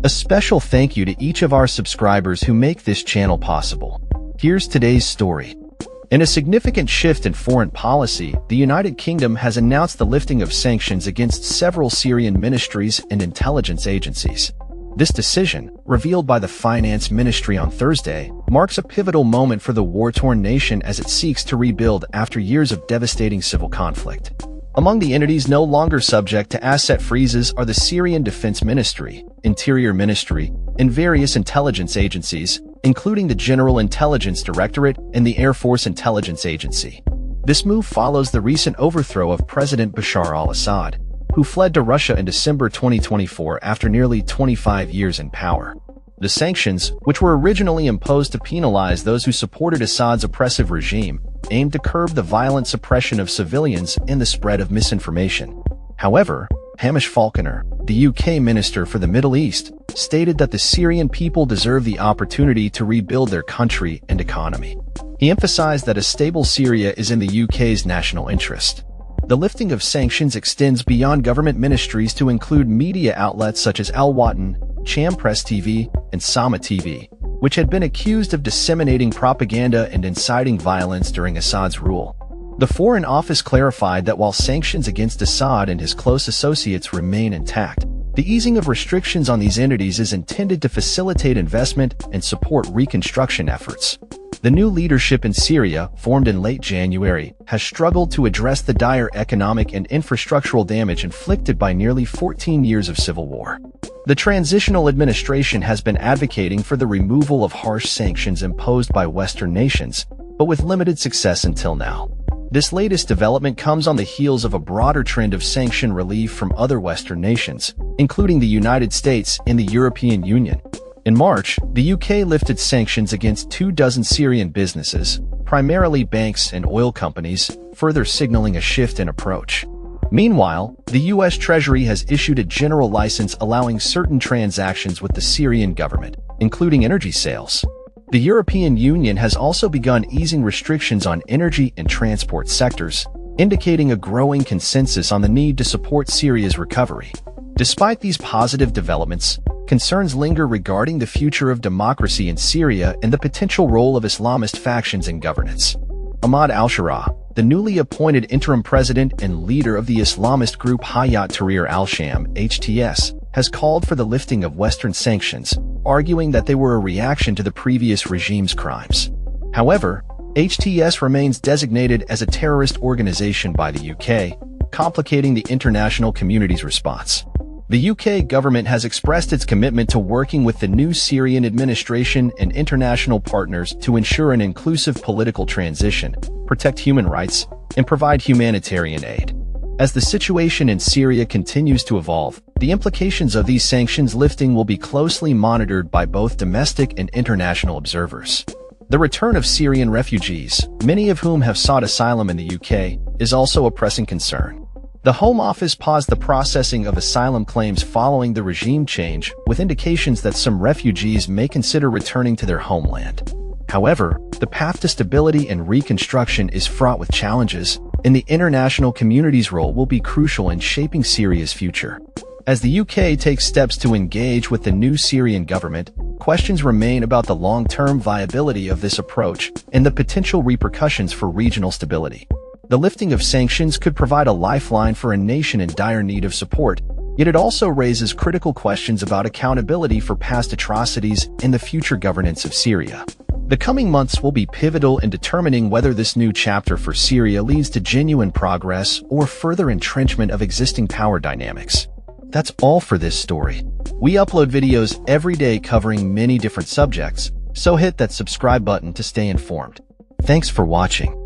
A special thank you to each of our subscribers who make this channel possible. Here's today's story. In a significant shift in foreign policy, the United Kingdom has announced the lifting of sanctions against several Syrian ministries and intelligence agencies. This decision, revealed by the Finance Ministry on Thursday, marks a pivotal moment for the war-torn nation as it seeks to rebuild after years of devastating civil conflict. Among the entities no longer subject to asset freezes are the Syrian Defense Ministry, Interior Ministry, and various intelligence agencies, including the General Intelligence Directorate and the Air Force Intelligence Agency. This move follows the recent overthrow of President Bashar al-Assad, who fled to Russia in December 2024 after nearly 25 years in power. The sanctions, which were originally imposed to penalize those who supported Assad's oppressive regime, aimed to curb the violent suppression of civilians and the spread of misinformation. However, Hamish Falconer, the UK Minister for the Middle East, stated that the Syrian people deserve the opportunity to rebuild their country and economy. He emphasized that a stable Syria is in the UK's national interest. The lifting of sanctions extends beyond government ministries to include media outlets such as Al Watan, Cham Press TV, and Sama TV, which had been accused of disseminating propaganda and inciting violence during Assad's rule. The Foreign Office clarified that while sanctions against Assad and his close associates remain intact, the easing of restrictions on these entities is intended to facilitate investment and support reconstruction efforts. The new leadership in Syria, formed in late January, has struggled to address the dire economic and infrastructural damage inflicted by nearly 14 years of civil war. The transitional administration has been advocating for the removal of harsh sanctions imposed by Western nations, but with limited success until now. This latest development comes on the heels of a broader trend of sanction relief from other Western nations, including the United States and the European Union. In March, the UK lifted sanctions against 24 Syrian businesses, primarily banks and oil companies, further signaling a shift in approach. Meanwhile, the US Treasury has issued a general license allowing certain transactions with the Syrian government, including energy sales. The European Union has also begun easing restrictions on energy and transport sectors, indicating a growing consensus on the need to support Syria's recovery. Despite these positive developments, concerns linger regarding the future of democracy in Syria and the potential role of Islamist factions in governance. Ahmad al-Shara, the newly appointed interim president and leader of the Islamist group Hayat Tahrir al-Sham (HTS), has called for the lifting of Western sanctions, arguing that they were a reaction to the previous regime's crimes. However, HTS remains designated as a terrorist organization by the UK, complicating the international community's response. The UK government has expressed its commitment to working with the new Syrian administration and international partners to ensure an inclusive political transition, protect human rights, and provide humanitarian aid. As the situation in Syria continues to evolve, the implications of these sanctions lifting will be closely monitored by both domestic and international observers. The return of Syrian refugees, many of whom have sought asylum in the UK, is also a pressing concern. The Home Office paused the processing of asylum claims following the regime change, with indications that some refugees may consider returning to their homeland. However, the path to stability and reconstruction is fraught with challenges, and the international community's role will be crucial in shaping Syria's future. As the UK takes steps to engage with the new Syrian government, questions remain about the long-term viability of this approach and the potential repercussions for regional stability. The lifting of sanctions could provide a lifeline for a nation in dire need of support, yet it also raises critical questions about accountability for past atrocities and the future governance of Syria. The coming months will be pivotal in determining whether this new chapter for Syria leads to genuine progress or further entrenchment of existing power dynamics. That's all for this story. We upload videos every day covering many different subjects, so hit that subscribe button to stay informed. Thanks for watching.